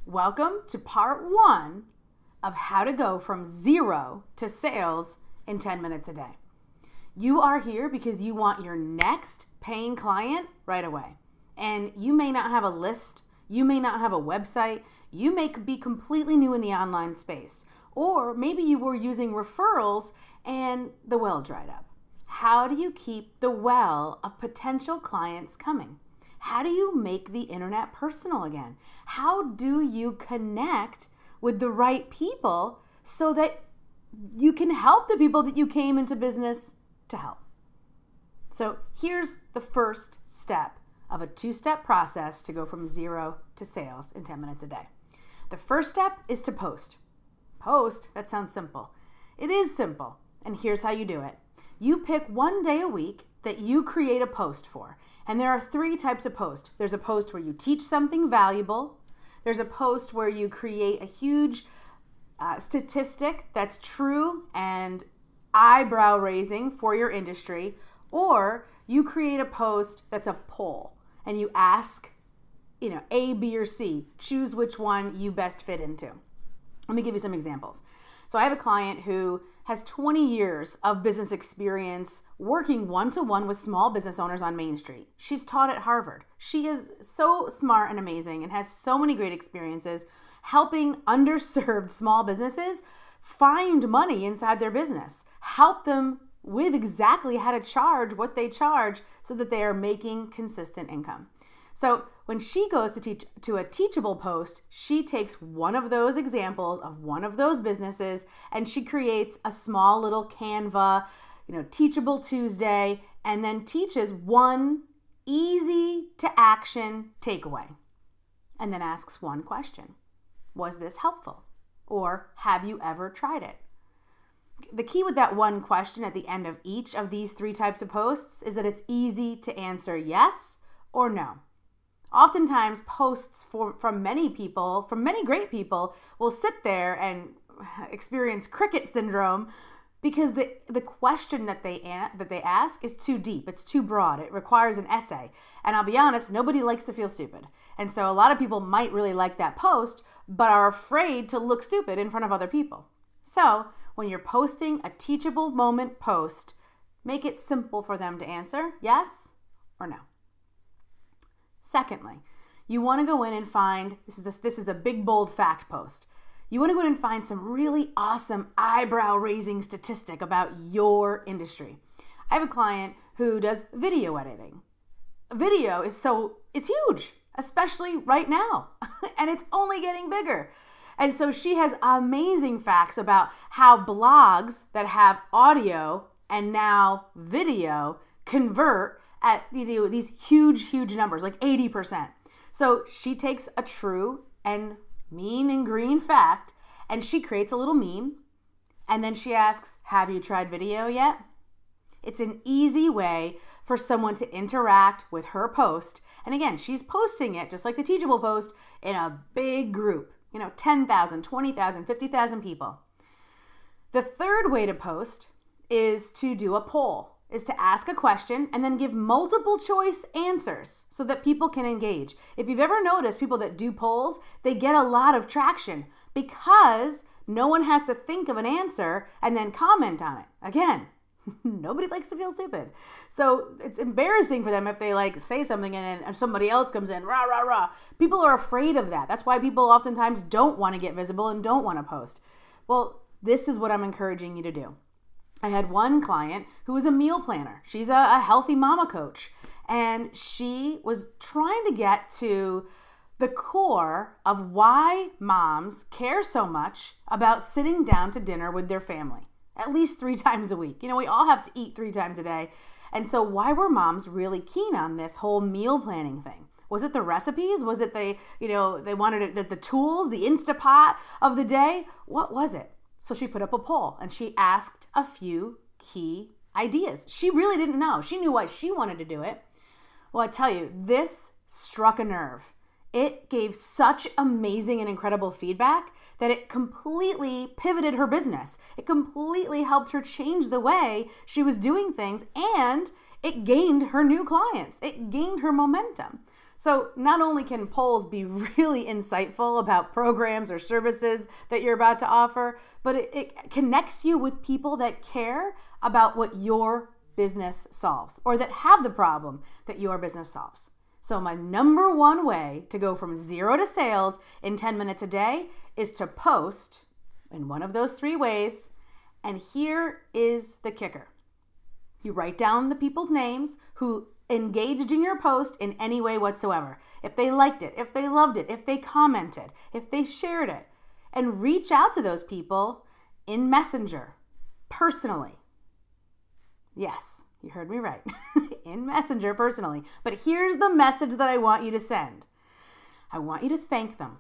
Welcome to part 1 of how to go from 0 to sales in 10 minutes a day. You are here because you want your next paying client right away. And you may not have a list, you may not have a website, you may be completely new in the online space, or maybe you were using referrals and the well dried up. How do you keep the well of potential clients coming? How do you make the internet personal again? How do you connect with the right people so that you can help the people that you came into business to help? So here's the first step of a 2-step process to go from 0 to sales in 10 minutes a day. The first step is to post. Post, that sounds simple. It is simple, and here's how you do it. You pick one day a week that you create a post for. And there are 3 types of post. There's a post where you teach something valuable. There's a post where you create a huge statistic that's true and eyebrow raising for your industry. Or you create a post that's a poll and you ask, A, B, or C. Choose which one you best fit into. Let me give you some examples. So I have a client who has 20 years of business experience working one-to-one with small business owners on Main Street. She's taught at Harvard. She is so smart and amazing and has so many great experiences helping underserved small businesses find money inside their business, help them with exactly how to charge what they charge so that they are making consistent income. So when she goes to a teachable post, she takes one of those examples of one of those businesses and she creates a small little Canva, Teachable Tuesday, and then teaches one easy to action takeaway. And then asks one question. Was this helpful? Or have you ever tried it? The key with that one question at the end of each of these 3 types of posts is that it's easy to answer yes or no. Oftentimes, posts from many great people, will sit there and experience cricket syndrome because the question that they ask is too deep. It's too broad. It requires an essay. And I'll be honest, nobody likes to feel stupid. And so a lot of people might really like that post, but are afraid to look stupid in front of other people. So when you're posting a teachable moment post, make it simple for them to answer yes or no. Secondly, you want to go in and find, this is a big bold fact post. You want to go in and find some really awesome eyebrow raising statistic about your industry. I have a client who does video editing. Video it's huge, especially right now, and it's only getting bigger. And so she has amazing facts about how blogs that have audio and now video convert at these huge numbers, like 80%. So she takes a true and mean and green fact and she creates a little meme and then she asks, have you tried video yet? It's an easy way for someone to interact with her post. And again, she's posting it just like the Teachable post in a big group, 10,000, 20,000, 50,000 people. The third way to post is to do a poll. Is to ask a question and then give multiple choice answers so that people can engage. If you've ever noticed people that do polls, they get a lot of traction because no one has to think of an answer and then comment on it. Again, nobody likes to feel stupid. So it's embarrassing for them if they say something and then somebody else comes in, rah, rah, rah. People are afraid of that. That's why people oftentimes don't want to get visible and don't want to post. Well, this is what I'm encouraging you to do. I had one client who was a meal planner. She's a healthy mama coach. And she was trying to get to the core of why moms care so much about sitting down to dinner with their family, at least 3 times a week. We all have to eat 3 times a day. And so why were moms really keen on this whole meal planning thing? Was it the recipes? Was it they wanted the tools, the Instapot of the day? What was it? So she put up a poll and she asked a few key ideas. She really didn't know. She knew why she wanted to do it. Well, I tell you, this struck a nerve. It gave such amazing and incredible feedback that it completely pivoted her business. It completely helped her change the way she was doing things, and it gained her new clients. It gained her momentum. So not only can polls be really insightful about programs or services that you're about to offer, but it connects you with people that care about what your business solves or that have the problem that your business solves. So my number one way to go from 0 to sales in 10 minutes a day is to post in one of those 3 ways. And here is the kicker. You write down the people's names who engaged in your post in any way whatsoever. If they liked it, if they loved it, if they commented, if they shared it, and reach out to those people in Messenger, personally. Yes, you heard me right. In Messenger, personally. But here's the message that I want you to send. I want you to thank them.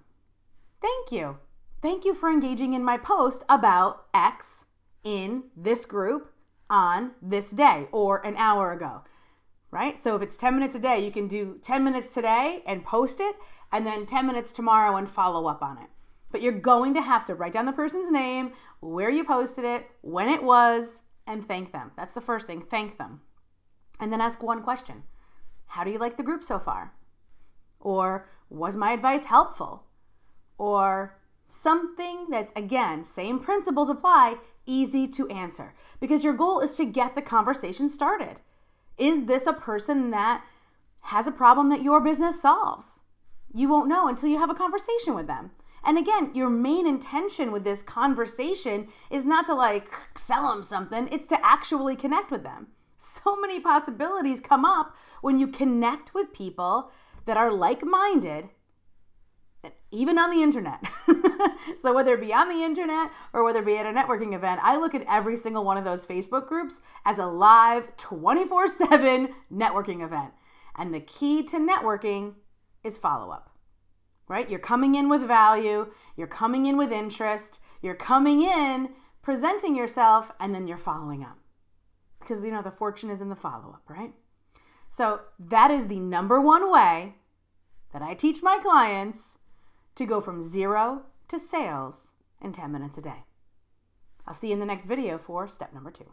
Thank you. Thank you for engaging in my post about X in this group on this day or an hour ago. Right? So if it's 10 minutes a day, you can do 10 minutes today and post it, and then 10 minutes tomorrow and follow up on it. But you're going to have to write down the person's name, where you posted it, when it was, and thank them. That's the first thing, thank them. And then ask one question. How do you like the group so far? Or was my advice helpful? Or something that's, again, same principles apply, easy to answer. Because your goal is to get the conversation started. Is this a person that has a problem that your business solves? You won't know until you have a conversation with them. And again, your main intention with this conversation is not to sell them something, it's to actually connect with them. So many possibilities come up when you connect with people that are like-minded, even on the internet. So whether it be on the internet or whether it be at a networking event, I look at every single one of those Facebook groups as a live 24/7 networking event. And the key to networking is follow-up, right? You're coming in with value, you're coming in with interest, you're coming in presenting yourself, and then you're following up. Because, the fortune is in the follow-up, right? So that is the number one way that I teach my clients to go from 0 to sales in 10 minutes a day. I'll see you in the next video for step number 2.